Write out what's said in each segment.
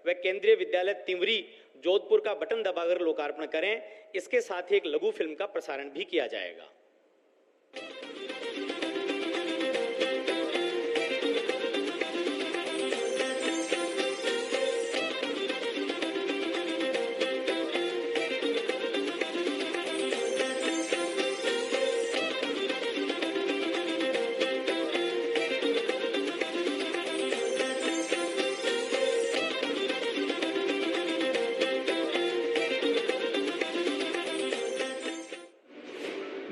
व केंद्रीय विद्यालय तिंवरी जोधपुर का बटन दबाकर लोकार्पण करें। इसके साथ ही एक लघु फिल्म का प्रसारण भी किया जाएगा।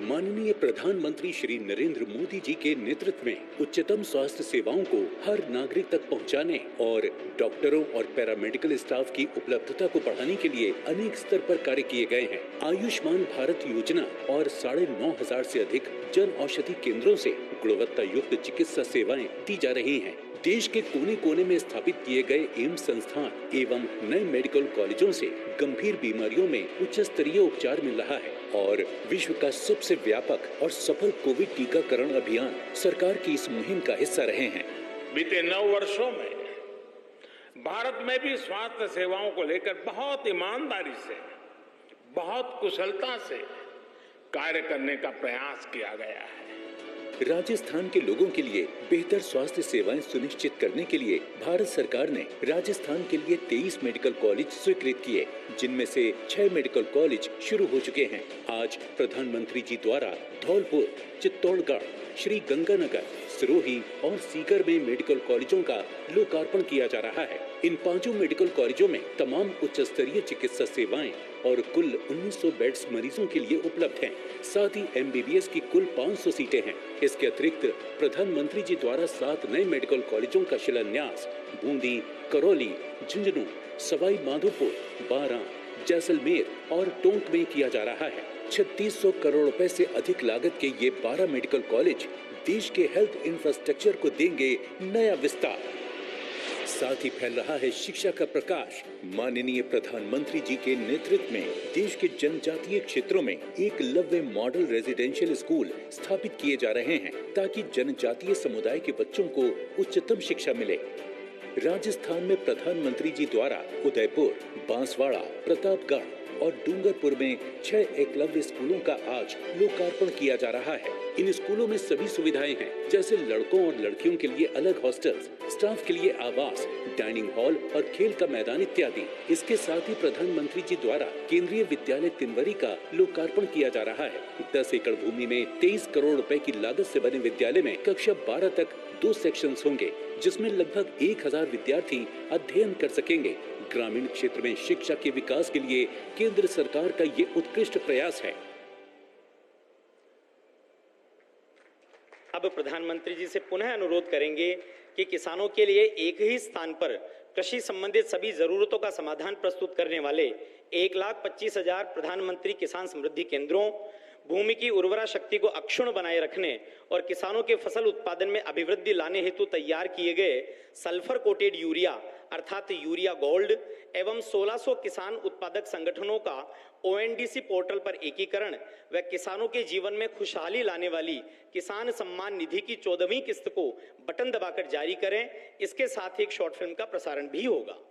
माननीय प्रधानमंत्री श्री नरेंद्र मोदी जी के नेतृत्व में उच्चतम स्वास्थ्य सेवाओं को हर नागरिक तक पहुंचाने और डॉक्टरों और पैरामेडिकल स्टाफ की उपलब्धता को बढ़ाने के लिए अनेक स्तर पर कार्य किए गए हैं। आयुष्मान भारत योजना और 9,500 से अधिक जन औषधि केंद्रों से गुणवत्ता युक्त चिकित्सा सेवाएं दी जा रही हैं। देश के कोने कोने में स्थापित किए गए एम्स संस्थान एवं नए मेडिकल कॉलेजों से गंभीर बीमारियों में उच्च स्तरीय उपचार मिल रहा है और विश्व का सबसे व्यापक और सफल कोविड टीकाकरण अभियान सरकार की इस मुहिम का हिस्सा रहे हैं। बीते 9 वर्षों में भारत में भी स्वास्थ्य सेवाओं को लेकर बहुत ईमानदारी से, बहुत कुशलता से कार्य करने का प्रयास किया गया है। राजस्थान के लोगों के लिए बेहतर स्वास्थ्य सेवाएं सुनिश्चित करने के लिए भारत सरकार ने राजस्थान के लिए 23 मेडिकल कॉलेज स्वीकृत किए, जिनमें से 6 मेडिकल कॉलेज शुरू हो चुके हैं। आज प्रधानमंत्री जी द्वारा धौलपुर, चित्तौड़गढ़, श्री गंगानगर, सिरोही और सीकर में मेडिकल कॉलेजों का लोकार्पण किया जा रहा है। इन 5 मेडिकल कॉलेजों में तमाम उच्च स्तरीय चिकित्सा सेवाएं और कुल 1900 बेड्स मरीजों के लिए उपलब्ध हैं। साथ ही MBBS की कुल 500 सीटें हैं। इसके अतिरिक्त प्रधानमंत्री जी द्वारा 7 नए मेडिकल कॉलेजों का शिलान्यास बूंदी, करौली, झुंझुनू, सवाई माधोपुर, बारां, जैसलमेर और टोंक में किया जा रहा है। 3600 करोड़ रुपए से अधिक लागत के ये 12 मेडिकल कॉलेज देश के हेल्थ इंफ्रास्ट्रक्चर को देंगे नया विस्तार। साथ ही फैल रहा है शिक्षा का प्रकाश। माननीय प्रधानमंत्री जी के नेतृत्व में देश के जनजातीय क्षेत्रों में एकलव्य मॉडल रेजिडेंशियल स्कूल स्थापित किए जा रहे हैं ताकि जनजातीय समुदाय के बच्चों को उच्चतम शिक्षा मिले। राजस्थान में प्रधानमंत्री जी द्वारा उदयपुर, बांसवाड़ा, प्रतापगढ़ और डूंगरपुर में 6 एकलव्य स्कूलों का आज लोकार्पण किया जा रहा है। इन स्कूलों में सभी सुविधाएं हैं, जैसे लड़कों और लड़कियों के लिए अलग हॉस्टल्स, स्टाफ के लिए आवास, डाइनिंग हॉल और खेल का मैदान इत्यादि। इसके साथ ही प्रधानमंत्री जी द्वारा केंद्रीय विद्यालय तिनवरी का लोकार्पण किया जा रहा है। 10 एकड़ भूमि में 23 करोड़ रुपए की लागत से बने विद्यालय में कक्षा 12 तक 2 सेक्शंस होंगे, जिसमें लगभग 1000 विद्यार्थी अध्ययन कर सकेंगे। ग्रामीण क्षेत्र में शिक्षा के विकास के लिए केंद्र सरकार का ये उत्कृष्ट प्रयास है। अब प्रधानमंत्री जी से पुनः अनुरोध करेंगे कि किसानों के लिए एक ही स्थान पर कृषि संबंधित सभी जरूरतों का समाधान प्रस्तुत करने वाले 1,25,000 प्रधानमंत्री किसान समृद्धि केंद्रों, भूमि की उर्वरा शक्ति को अक्षुण्ण बनाए रखने और किसानों के फसल उत्पादन में अभिवृद्धि लाने हेतु तैयार किए गए सल्फर कोटेड यूरिया अर्थात यूरिया गोल्ड एवं 1600 किसान उत्पादक संगठनों का ONDC पोर्टल पर एकीकरण व किसानों के जीवन में खुशहाली लाने वाली किसान सम्मान निधि की 14वीं किस्त को बटन दबाकर जारी करें। इसके साथ ही एक शॉर्ट फिल्म का प्रसारण भी होगा।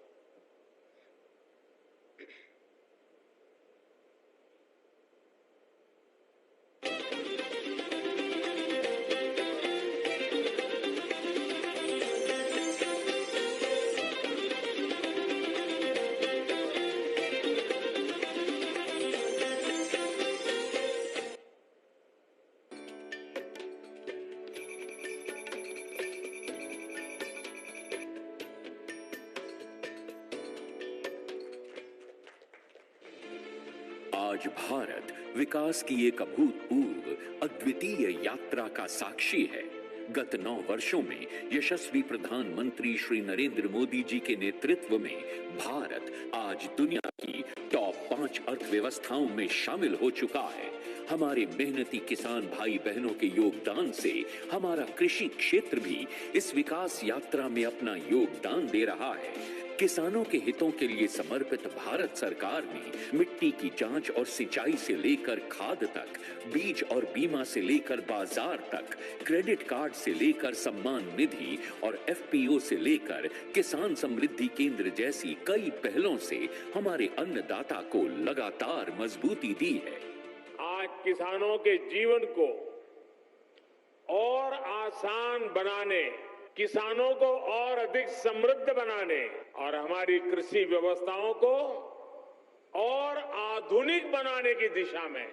आज भारत विकास की एक अभूतपूर्व अद्वितीय यात्रा का साक्षी है। गत 9 वर्षों में यशस्वी प्रधानमंत्री श्री नरेंद्र मोदी जी के नेतृत्व में भारत आज दुनिया की टॉप 5 अर्थव्यवस्थाओं में शामिल हो चुका है। हमारे मेहनती किसान भाई बहनों के योगदान से हमारा कृषि क्षेत्र भी इस विकास यात्रा में अपना योगदान दे रहा है। किसानों के हितों के लिए समर्पित भारत सरकार ने मिट्टी की जांच और सिंचाई से लेकर खाद तक, बीज और बीमा से लेकर बाजार तक, क्रेडिट कार्ड से लेकर सम्मान निधि और एफपीओ से लेकर किसान समृद्धि केंद्र जैसी कई पहलों से हमारे अन्नदाता को लगातार मजबूती दी है। आज किसानों के जीवन को और आसान बनाने, किसानों को और अधिक समृद्ध बनाने और हमारी कृषि व्यवस्थाओं को और आधुनिक बनाने की दिशा में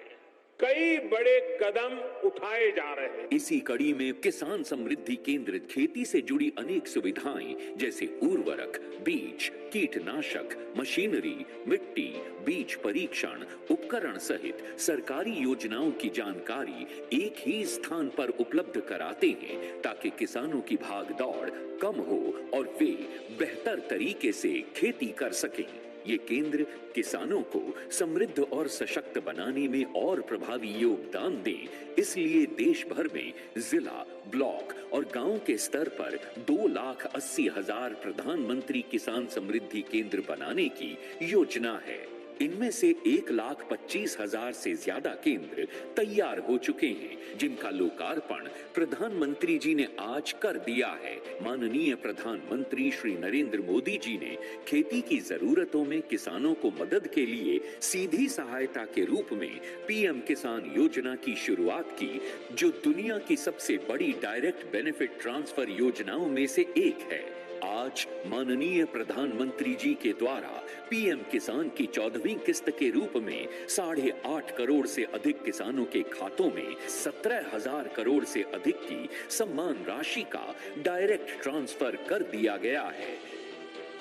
कई बड़े कदम उठाए जा रहे हैं। इसी कड़ी में किसान समृद्धि केंद्र खेती से जुड़ी अनेक सुविधाएं जैसे उर्वरक, बीज, कीटनाशक, मशीनरी, मिट्टी, बीज परीक्षण, उपकरण सहित सरकारी योजनाओं की जानकारी एक ही स्थान पर उपलब्ध कराते हैं ताकि किसानों की भागदौड़ कम हो और वे बेहतर तरीके से खेती कर सकें। ये केंद्र किसानों को समृद्ध और सशक्त बनाने में और प्रभावी योगदान दें, इसलिए देश भर में जिला, ब्लॉक और गांव के स्तर पर 2,80,000 प्रधानमंत्री किसान समृद्धि केंद्र बनाने की योजना है। इनमें से 1,25,000 से ज्यादा केंद्र तैयार हो चुके हैं, जिनका लोकार्पण प्रधानमंत्री जी ने आज कर दिया है। माननीय प्रधानमंत्री श्री नरेंद्र मोदी जी ने खेती की जरूरतों में किसानों को मदद के लिए सीधी सहायता के रूप में पीएम किसान योजना की शुरुआत की, जो दुनिया की सबसे बड़ी डायरेक्ट बेनिफिट ट्रांसफर योजनाओं में से एक है। आज माननीय प्रधानमंत्री जी के द्वारा पीएम किसान की 14वीं किस्त के रूप में 8.5 करोड़ से अधिक किसानों के खातों में 17,000 करोड़ से अधिक की सम्मान राशि का डायरेक्ट ट्रांसफर कर दिया गया है।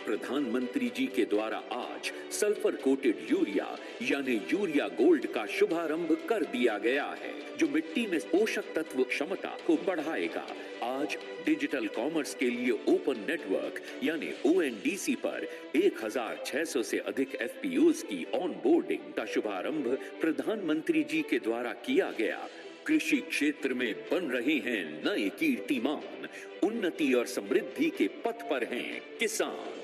प्रधानमंत्री जी के द्वारा आज सल्फर कोटेड यूरिया यानी यूरिया गोल्ड का शुभारंभ कर दिया गया है, जो मिट्टी में पोषक तत्व क्षमता को बढ़ाएगा। आज डिजिटल कॉमर्स के लिए ओपन नेटवर्क यानी ओएनडीसी पर 1,600 से अधिक एफपीओज की ऑन बोर्डिंग का शुभारंभ प्रधानमंत्री जी के द्वारा किया गया। कृषि क्षेत्र में बन रहे हैं नए कीर्तिमान, उन्नति और समृद्धि के पथ पर हैं किसान।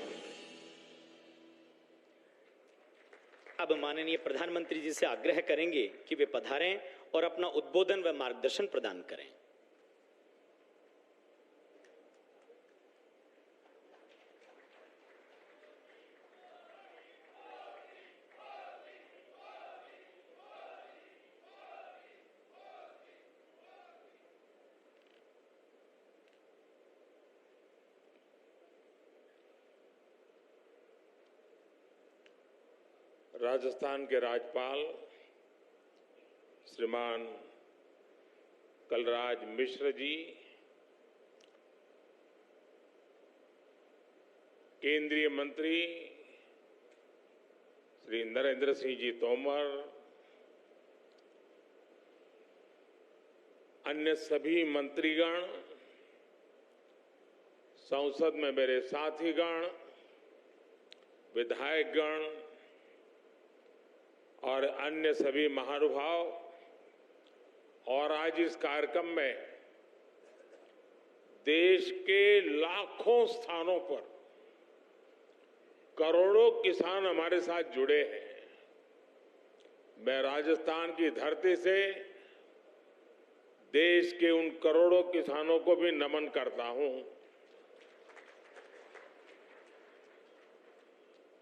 अब माननीय प्रधानमंत्री जी से आग्रह करेंगे कि वे पधारें और अपना उद्बोधन व मार्गदर्शन प्रदान करें। राजस्थान के राज्यपाल श्रीमान कलराज मिश्र जी, केंद्रीय मंत्री श्री नरेंद्र सिंह जी तोमर, अन्य सभी मंत्रीगण, संसद में मेरे साथीगण, विधायकगण और अन्य सभी महानुभाव, और आज इस कार्यक्रम में देश के लाखों स्थानों पर करोड़ों किसान हमारे साथ जुड़े हैं। मैं राजस्थान की धरती से देश के उन करोड़ों किसानों को भी नमन करता हूं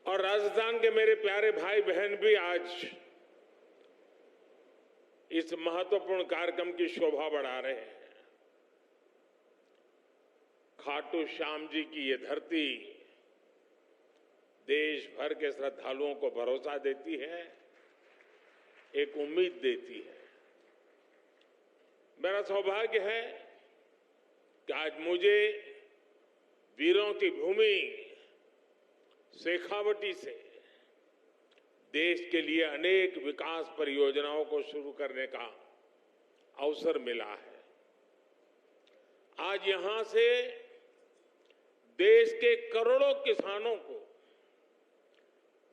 और राजस्थान के मेरे प्यारे भाई बहन भी आज इस महत्वपूर्ण कार्यक्रम की शोभा बढ़ा रहे हैं। खाटू श्याम जी की ये धरती देश भर के श्रद्धालुओं को भरोसा देती है, एक उम्मीद देती है। मेरा सौभाग्य है कि आज मुझे वीरों की भूमि शेखावटी से देश के लिए अनेक विकास परियोजनाओं को शुरू करने का अवसर मिला है। आज यहां से देश के करोड़ों किसानों को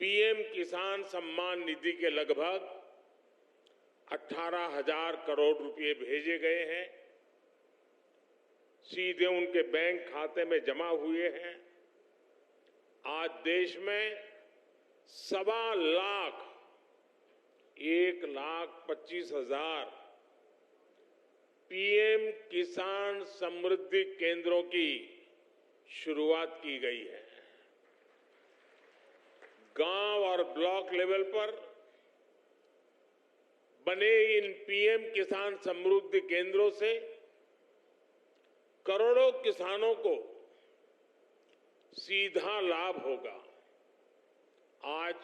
पीएम किसान सम्मान निधि के लगभग 18,000 करोड़ रुपए भेजे गए हैं, सीधे उनके बैंक खाते में जमा हुए हैं। आज देश में 1.25 लाख 1,25,000 पीएम किसान समृद्धि केंद्रों की शुरुआत की गई है। गांव और ब्लॉक लेवल पर बने इन पीएम किसान समृद्धि केंद्रों से करोड़ों किसानों को सीधा लाभ होगा। आज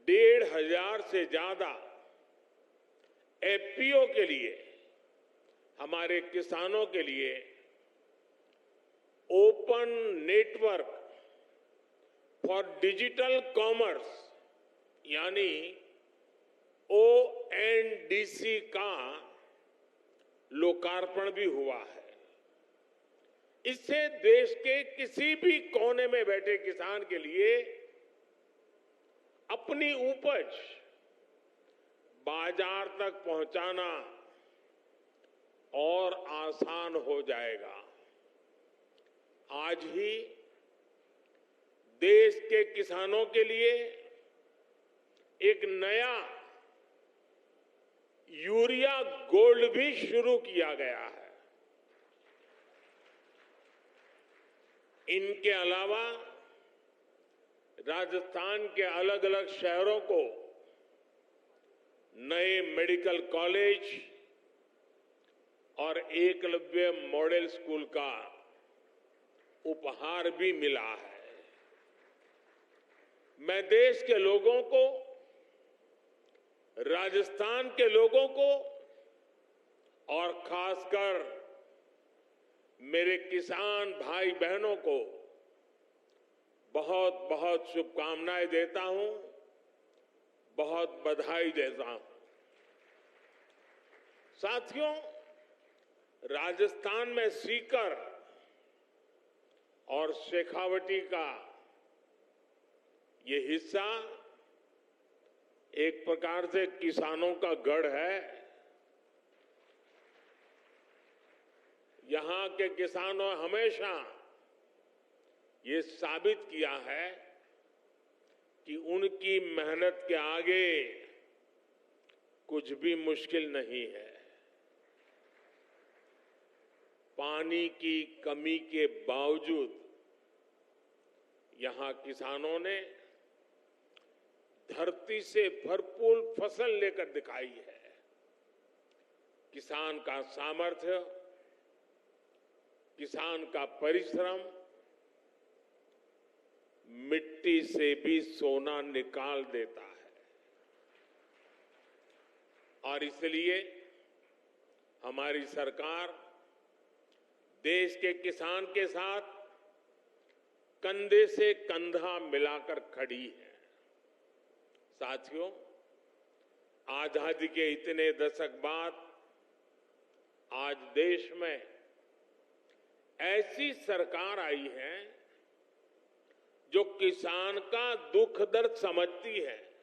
1,500 से ज्यादा एफपीओ के लिए, हमारे किसानों के लिए open network for digital commerce यानी ओएनडीसी का लोकार्पण भी हुआ है। इससे देश के किसी भी कोने में बैठे किसान के लिए अपनी उपज बाजार तक पहुंचाना और आसान हो जाएगा। आज ही देश के किसानों के लिए एक नया यूरिया गोल्ड भी शुरू किया गया है। इनके अलावा राजस्थान के अलग अलग शहरों को नए मेडिकल कॉलेज और एकलव्य मॉडल स्कूल का उपहार भी मिला है। मैं देश के लोगों को, राजस्थान के लोगों को और खासकर मेरे किसान भाई बहनों को बहुत बहुत शुभकामनाएं देता हूं, बहुत बधाई देता हूं। साथियों, राजस्थान में सीकर और शेखावटी का ये हिस्सा एक प्रकार से किसानों का गढ़ है। यहां के किसानों हमेशा ये साबित किया है कि उनकी मेहनत के आगे कुछ भी मुश्किल नहीं है। पानी की कमी के बावजूद यहां किसानों ने धरती से भरपूर फसल लेकर दिखाई है। किसान का सामर्थ्य, किसान का परिश्रम मिट्टी से भी सोना निकाल देता है। और इसलिए हमारी सरकार देश के किसान के साथ कंधे से कंधा मिलाकर खड़ी है। साथियों, आजादी के इतने दशक बाद आज देश में ऐसी सरकार आई है जो किसान का दुख दर्द समझती है,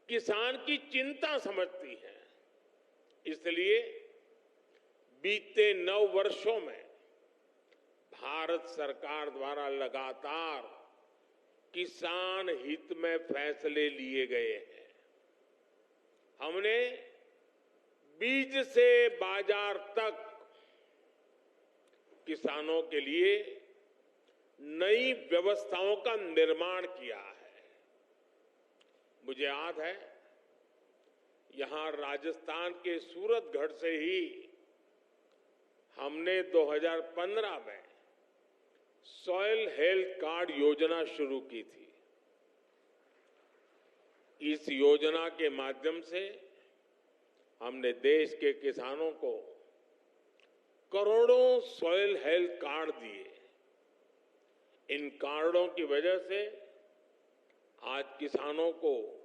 किसान की चिंता समझती है। इसलिए बीते 9 वर्षों में भारत सरकार द्वारा लगातार किसान हित में फैसले लिए गए हैं। हमने बीज से बाजार तक किसानों के लिए नई व्यवस्थाओं का निर्माण किया है। मुझे याद है, यहां राजस्थान के सूरतगढ़ से ही हमने 2015 में सॉइल हेल्थ कार्ड योजना शुरू की थी। इस योजना के माध्यम से हमने देश के किसानों को करोड़ों सॉइल हेल्थ कार्ड दिए। इन कार्डों की वजह से आज किसानों को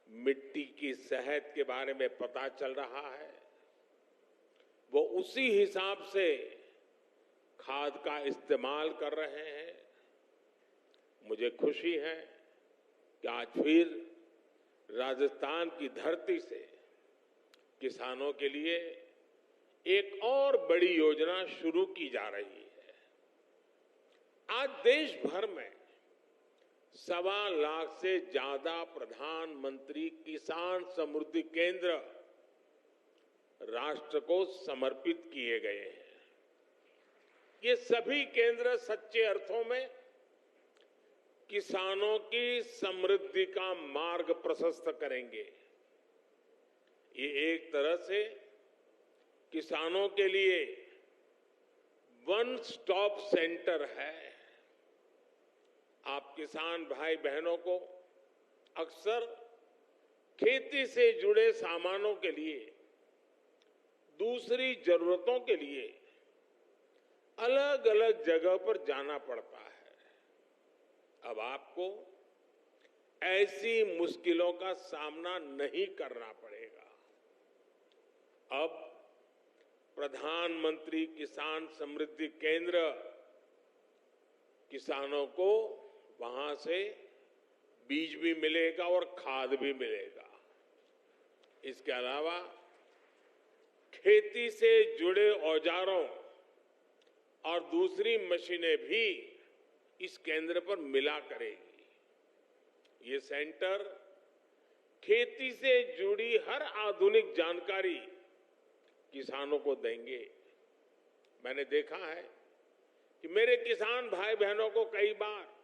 मिट्टी की सेहत के बारे में पता चल रहा है। वो उसी हिसाब से खाद का इस्तेमाल कर रहे हैं। मुझे खुशी है कि आज फिर राजस्थान की धरती से किसानों के लिए एक और बड़ी योजना शुरू की जा रही है। आज देश भर में 1.25 लाख से ज्यादा प्रधानमंत्री किसान समृद्धि केंद्र राष्ट्र को समर्पित किए गए हैं। ये सभी केंद्र सच्चे अर्थों में किसानों की समृद्धि का मार्ग प्रशस्त करेंगे। ये एक तरह से किसानों के लिए वन स्टॉप सेंटर है। आप किसान भाई बहनों को अक्सर खेती से जुड़े सामानों के लिए, दूसरी जरूरतों के लिए अलग अलग जगह पर जाना पड़ता है। अब आपको ऐसी मुश्किलों का सामना नहीं करना पड़ेगा। अब प्रधानमंत्री किसान समृद्धि केंद्र किसानों को वहां से बीज भी मिलेगा और खाद भी मिलेगा। इसके अलावा खेती से जुड़े औजारों और दूसरी मशीनें भी इस केंद्र पर मिला करेगी। ये सेंटर खेती से जुड़ी हर आधुनिक जानकारी किसानों को देंगे। मैंने देखा है कि मेरे किसान भाई बहनों को कई बार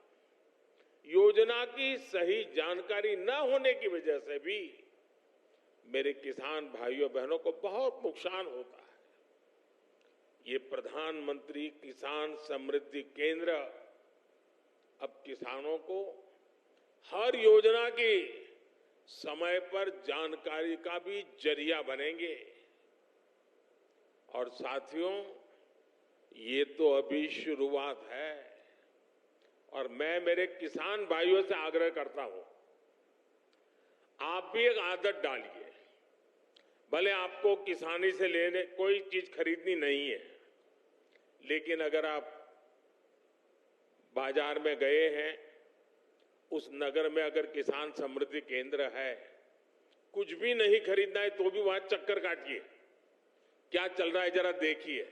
योजना की सही जानकारी न होने की वजह से भी मेरे किसान भाइयों बहनों को बहुत नुकसान होता है। ये प्रधानमंत्री किसान समृद्धि केंद्र अब किसानों को हर योजना की समय पर जानकारी का भी जरिया बनेंगे। और साथियों, ये तो अभी शुरुआत है और मैं मेरे किसान भाइयों से आग्रह करता हूं, आप भी एक आदत डालिए। भले आपको किसानी से लेने कोई चीज खरीदनी नहीं है, लेकिन अगर आप बाजार में गए हैं, उस नगर में अगर किसान समृद्धि केंद्र है, कुछ भी नहीं खरीदना है तो भी वहां चक्कर काटिए, क्या चल रहा है जरा देखिए।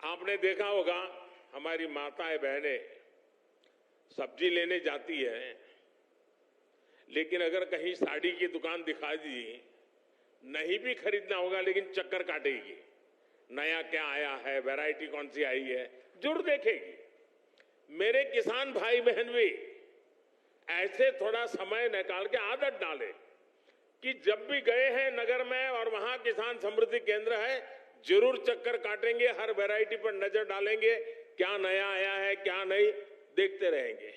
आपने देखा होगा हमारी माताएं बहनें सब्जी लेने जाती है, लेकिन अगर कहीं साड़ी की दुकान दिखा दी, नहीं भी खरीदना होगा लेकिन चक्कर काटेगी, नया क्या आया है, वैरायटी कौन सी आई है, जरूर देखेगी। मेरे किसान भाई बहन भी ऐसे थोड़ा समय निकाल के आदत डाले कि जब भी गए हैं नगर में और वहां किसान समृद्धि केंद्र है, जरूर चक्कर काटेंगे, हर वैरायटी पर नजर डालेंगे, क्या नया आया है क्या नहीं, देखते रहेंगे।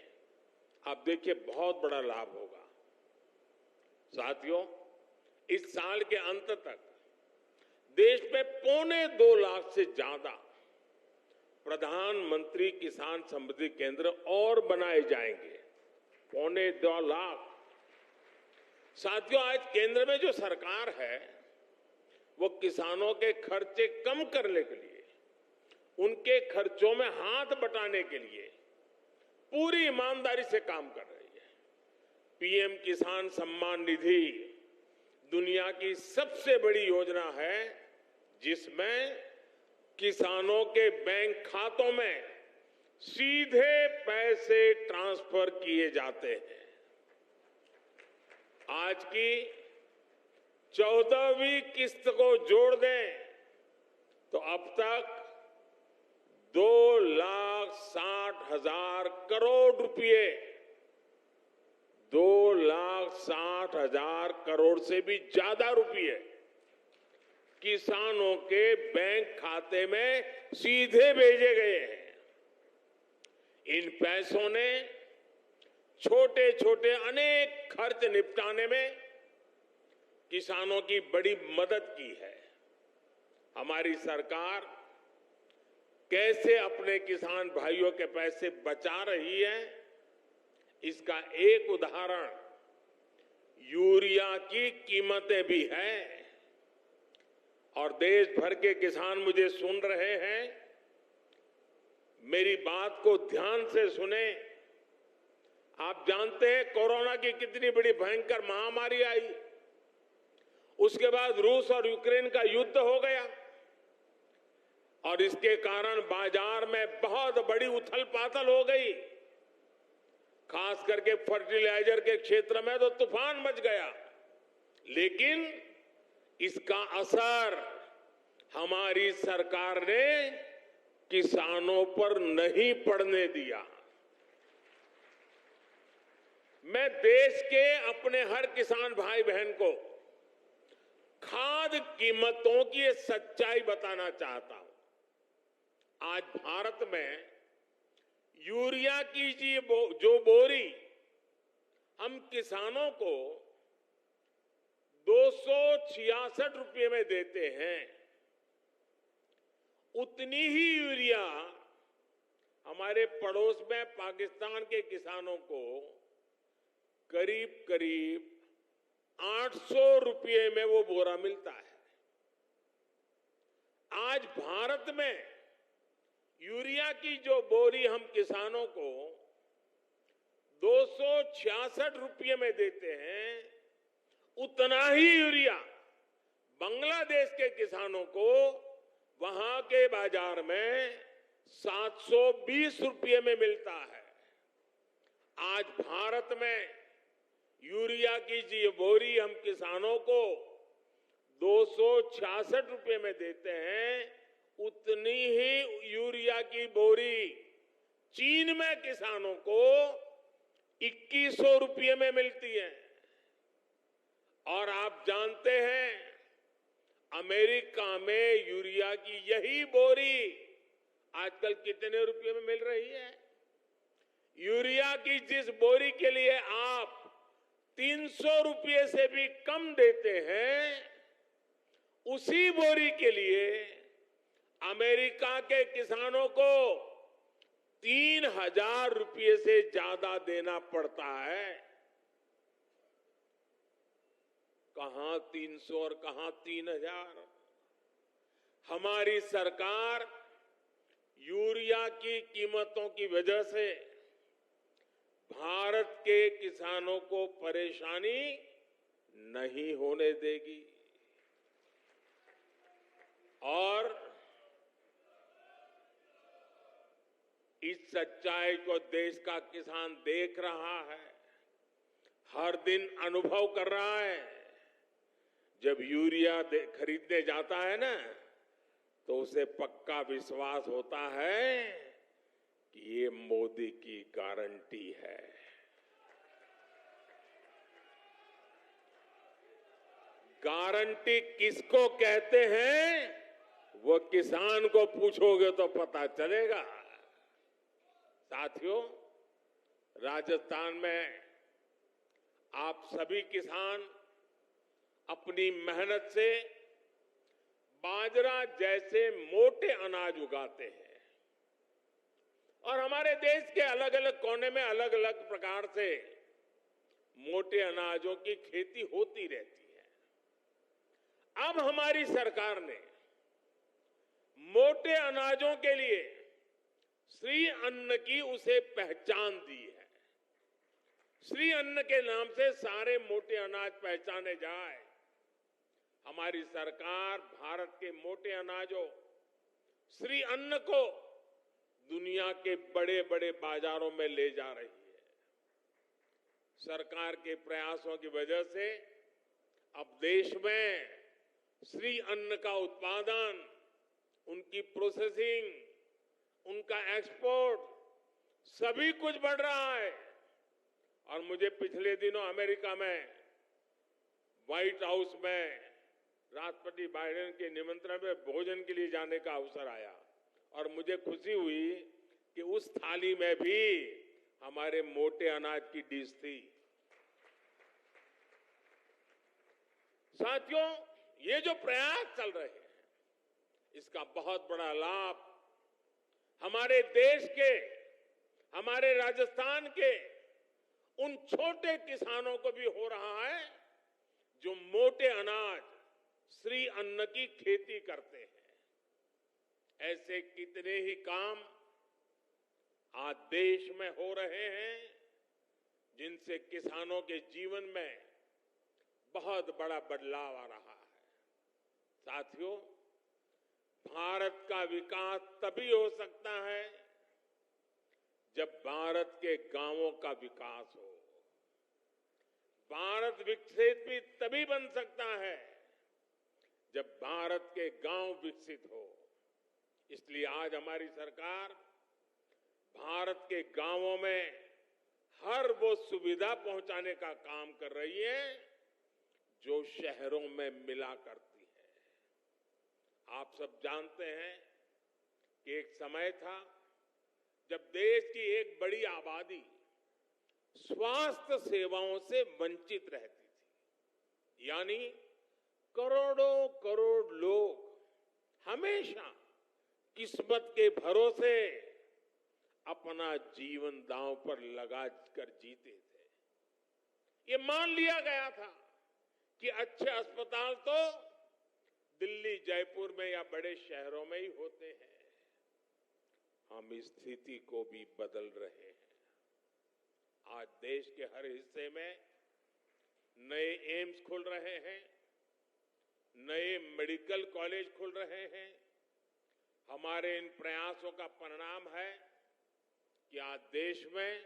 आप देखिए बहुत बड़ा लाभ होगा। साथियों, इस साल के अंत तक देश में 2.25 लाख से ज्यादा प्रधानमंत्री किसान समृद्धि केंद्र और बनाए जाएंगे। 2.25 लाख। साथियों, आज केंद्र में जो सरकार है वो किसानों के खर्चे कम करने के लिए, उनके खर्चों में हाथ बटाने के लिए पूरी ईमानदारी से काम कर रही है। पीएम किसान सम्मान निधि दुनिया की सबसे बड़ी योजना है जिसमें किसानों के बैंक खातों में सीधे पैसे ट्रांसफर किए जाते हैं। आज की 14वीं किस्त को जोड़ दें तो अब तक 2,60,000 करोड़ रुपए, 2,60,000 करोड़ से भी ज्यादा रुपए किसानों के बैंक खाते में सीधे भेजे गए हैं। इन पैसों ने छोटे छोटे अनेक खर्च निपटाने में किसानों की बड़ी मदद की है। हमारी सरकार कैसे अपने किसान भाइयों के पैसे बचा रही है, इसका एक उदाहरण यूरिया की कीमतें भी हैं। और देश भर के किसान मुझे सुन रहे हैं, मेरी बात को ध्यान से सुने। आप जानते हैं कोरोना की कितनी बड़ी भयंकर महामारी आई, उसके बाद रूस और यूक्रेन का युद्ध हो गया और इसके कारण बाजार में बहुत बड़ी उथल पाथल हो गई। खास करके फर्टिलाइजर के क्षेत्र में तो तूफान मच गया, लेकिन इसका असर हमारी सरकार ने किसानों पर नहीं पड़ने दिया। मैं देश के अपने हर किसान भाई बहन को खाद कीमतों की ये सच्चाई बताना चाहता हूं। आज भारत में यूरिया की जो बोरी हम किसानों को 266 रुपये में देते हैं, उतनी ही यूरिया हमारे पड़ोस में पाकिस्तान के किसानों को करीब करीब 800 रुपये में वो बोरा मिलता है। आज भारत में यूरिया की जो बोरी हम किसानों को 266 रुपये में देते हैं, उतना ही यूरिया बांग्लादेश के किसानों को वहां के बाजार में 720 रुपये में मिलता है। आज भारत में यूरिया की जो बोरी हम किसानों को 266 रुपये में देते हैं, उतनी ही यूरिया की बोरी चीन में किसानों को 2100 रुपये में मिलती है। और आप जानते हैं, अमेरिका में यूरिया की यही बोरी आजकल कितने रुपये में मिल रही है? यूरिया की जिस बोरी के लिए आप 300 रुपये से भी कम देते हैं, उसी बोरी के लिए अमेरिका के किसानों को 3000 रुपये से ज्यादा देना पड़ता है। कहां 300 और कहां 3000? हमारी सरकार यूरिया की कीमतों की वजह से भारत के किसानों को परेशानी नहीं होने देगी। और इस सच्चाई को देश का किसान देख रहा है, हर दिन अनुभव कर रहा है। जब यूरिया खरीदने जाता है ना, तो उसे पक्का विश्वास होता है कि ये मोदी की गारंटी है। गारंटी किसको कहते हैं, वो किसान को पूछोगे तो पता चलेगा। साथियों, राजस्थान में आप सभी किसान अपनी मेहनत से बाजरा जैसे मोटे अनाज उगाते हैं, और हमारे देश के अलग अलग कोने में अलग अलग प्रकार से मोटे अनाजों की खेती होती रहती है। अब हमारी सरकार ने मोटे अनाजों के लिए श्री अन्न की उसे पहचान दी है। श्री अन्न के नाम से सारे मोटे अनाज पहचाने जाए। हमारी सरकार भारत के मोटे अनाजों श्री अन्न को दुनिया के बड़े बड़े बाजारों में ले जा रही है। सरकार के प्रयासों की वजह से अब देश में श्री अन्न का उत्पादन, उनकी प्रोसेसिंग, उनका एक्सपोर्ट, सभी कुछ बढ़ रहा है। और मुझे पिछले दिनों अमेरिका में व्हाइट हाउस में राष्ट्रपति बाइडेन के निमंत्रण में भोजन के लिए जाने का अवसर आया, और मुझे खुशी हुई कि उस थाली में भी हमारे मोटे अनाज की डिश थी। साथियों, ये जो प्रयास चल रहे हैं, इसका बहुत बड़ा लाभ हमारे देश के, हमारे राजस्थान के उन छोटे किसानों को भी हो रहा है जो मोटे अनाज श्री अन्न की खेती करते हैं। ऐसे कितने ही काम आज देश में हो रहे हैं जिनसे किसानों के जीवन में बहुत बड़ा बदलाव आ रहा है। साथियों, भारत का विकास तभी हो सकता है जब भारत के गांवों का विकास हो। भारत विकसित भी तभी बन सकता है जब भारत के गांव विकसित हो। इसलिए आज हमारी सरकार भारत के गांवों में हर वो सुविधा पहुंचाने का काम कर रही है जो शहरों में मिला करती है। आप सब जानते हैं कि एक समय था जब देश की एक बड़ी आबादी स्वास्थ्य सेवाओं से वंचित रहती थी, यानी करोड़ों करोड़ लोग हमेशा किस्मत के भरोसे अपना जीवन दांव पर लगा कर जीते थे। ये मान लिया गया था कि अच्छे अस्पताल तो दिल्ली, जयपुर में या बड़े शहरों में ही होते हैं। हम इस स्थिति को भी बदल रहे हैं। आज देश के हर हिस्से में नए एम्स खुल रहे हैं, नए मेडिकल कॉलेज खुल रहे हैं। हमारे इन प्रयासों का परिणाम है कि आज देश में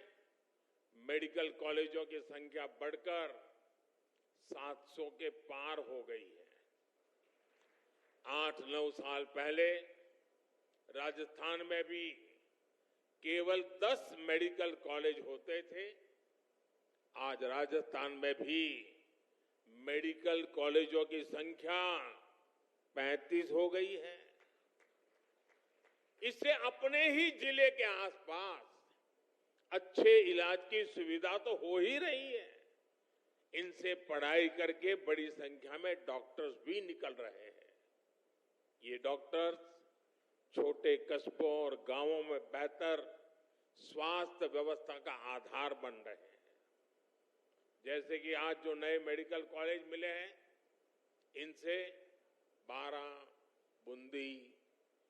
मेडिकल कॉलेजों की संख्या बढ़कर 700 के पार हो गई है। 8-9 साल पहले राजस्थान में भी केवल 10 मेडिकल कॉलेज होते थे। आज राजस्थान में भी मेडिकल कॉलेजों की संख्या 35 हो गई है। इससे अपने ही जिले के आसपास अच्छे इलाज की सुविधा तो हो ही रही है। इनसे पढ़ाई करके बड़ी संख्या में डॉक्टर्स भी निकल रहे हैं। ये डॉक्टर्स छोटे कस्बों और गांवों में बेहतर स्वास्थ्य व्यवस्था का आधार बन रहे हैं। जैसे कि आज जो नए मेडिकल कॉलेज मिले हैं, इनसे बारां, बूंदी,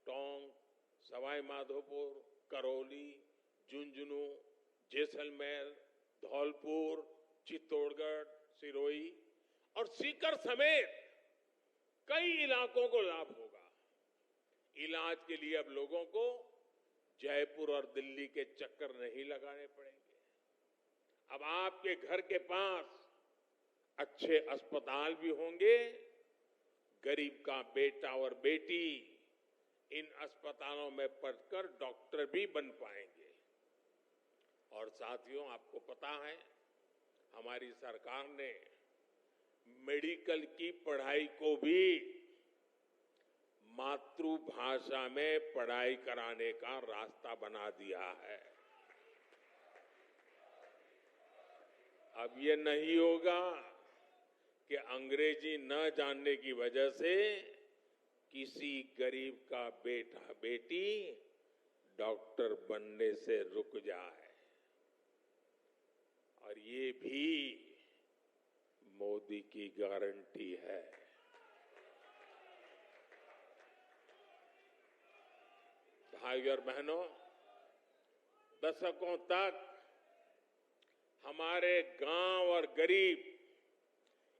टोंक, सवाई माधोपुर, करौली, झुंझुनू, जैसलमेर, धौलपुर, चित्तौड़गढ़, सिरोही और सीकर समेत कई इलाकों को लाभ होगा। इलाज के लिए अब लोगों को जयपुर और दिल्ली के चक्कर नहीं लगाने पड़ेंगे। अब आपके घर के पास अच्छे अस्पताल भी होंगे। गरीब का बेटा और बेटी इन अस्पतालों में पढ़कर डॉक्टर भी बन पाएंगे। और साथियों, आपको पता है हमारी सरकार ने मेडिकल की पढ़ाई को भी मातृभाषा में पढ़ाई कराने का रास्ता बना दिया है। अब ये नहीं होगा कि अंग्रेजी न जानने की वजह से किसी गरीब का बेटा बेटी डॉक्टर बनने से रुक जाए। और ये भी मोदी की गारंटी है। भाइयों और बहनों, दशकों तक हमारे गांव और गरीब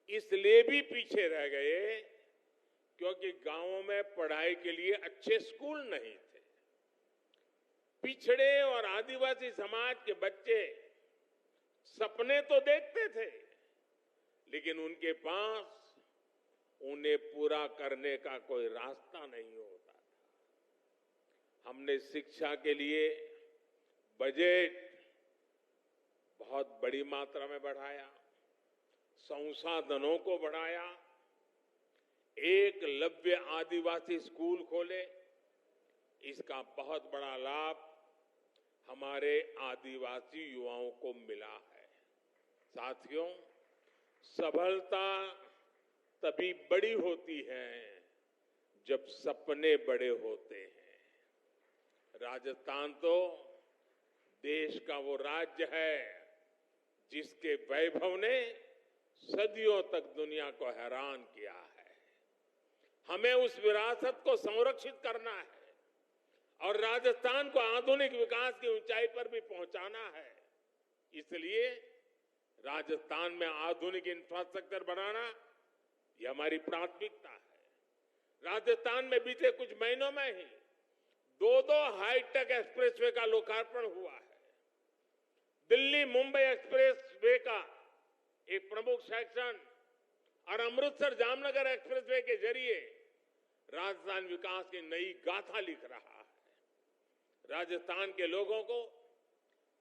इसलिए भी पीछे रह गए क्योंकि गांवों में पढ़ाई के लिए अच्छे स्कूल नहीं थे। पिछड़े और आदिवासी समाज के बच्चे सपने तो देखते थे, लेकिन उनके पास उन्हें पूरा करने का कोई रास्ता नहीं होता था। हमने शिक्षा के लिए बजट बहुत बड़ी मात्रा में बढ़ाया, संसाधनों को बढ़ाया, एकलव्य आदिवासी स्कूल खोले। इसका बहुत बड़ा लाभ हमारे आदिवासी युवाओं को मिला है। साथियों, सफलता तभी बड़ी होती है जब सपने बड़े होते हैं। राजस्थान तो देश का वो राज्य है जिसके वैभव ने सदियों तक दुनिया को हैरान किया है। हमें उस विरासत को संरक्षित करना है और राजस्थान को आधुनिक विकास की ऊंचाई पर भी पहुंचाना है। इसलिए राजस्थान में आधुनिक इंफ्रास्ट्रक्चर बनाना ये हमारी प्राथमिकता है। राजस्थान में बीते कुछ महीनों में ही दो हाईटेक एक्सप्रेसवे का लोकार्पण हुआ है। दिल्ली मुंबई एक्सप्रेसवे का एक प्रमुख सेक्शन और अमृतसर जामनगर एक्सप्रेसवे के जरिए राजस्थान विकास की नई गाथा लिख रहा है। राजस्थान के लोगों को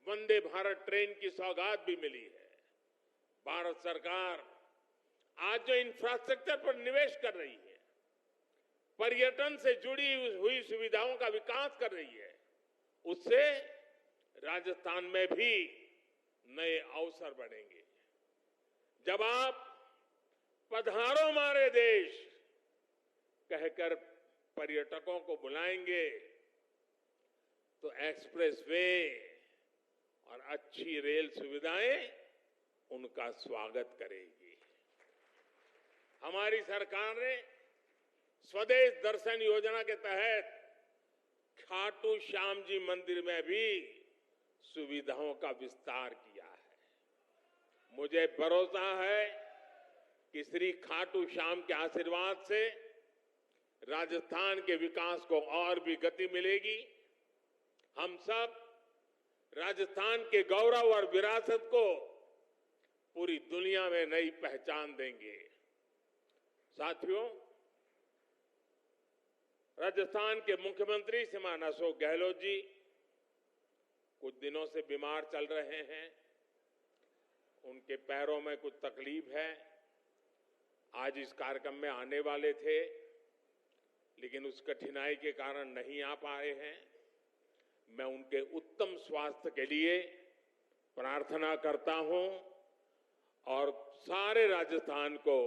वंदे भारत ट्रेन की सौगात भी मिली है। भारत सरकार आज जो इंफ्रास्ट्रक्चर पर निवेश कर रही है, पर्यटन से जुड़ी हुई सुविधाओं का विकास कर रही है, उससे राजस्थान में भी नए अवसर बढ़ेंगे। जब आप पधारो हमारे देश कहकर पर्यटकों को बुलाएंगे तो एक्सप्रेसवे और अच्छी रेल सुविधाएं उनका स्वागत करेगी। हमारी सरकार ने स्वदेश दर्शन योजना के तहत खाटू श्याम जी मंदिर में भी सुविधाओं का विस्तार किया है। मुझे भरोसा है कि श्री खाटू श्याम के आशीर्वाद से राजस्थान के विकास को और भी गति मिलेगी। हम सब राजस्थान के गौरव और विरासत को पूरी दुनिया में नई पहचान देंगे। साथियों, राजस्थान के मुख्यमंत्री श्रीमान अशोक गहलोत जी कुछ दिनों से बीमार चल रहे हैं। उनके पैरों में कुछ तकलीफ है। आज इस कार्यक्रम में आने वाले थे, लेकिन उस कठिनाई के कारण नहीं आ पाए हैं। मैं उनके उत्तम स्वास्थ्य के लिए प्रार्थना करता हूं और सारे राजस्थान को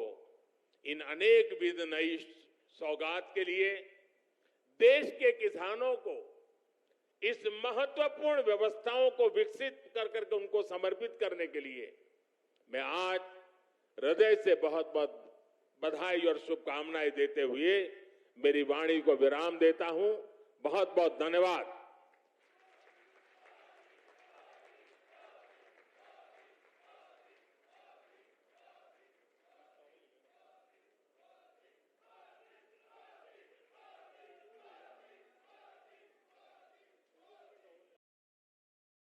इन अनेक विध नई सौगात के लिए, देश के किसानों को इस महत्वपूर्ण व्यवस्थाओं को विकसित कर करके उनको समर्पित करने के लिए मैं आज हृदय से बहुत बहुत बधाई और शुभकामनाएं देते हुए मेरी वाणी को विराम देता हूं। बहुत बहुत धन्यवाद।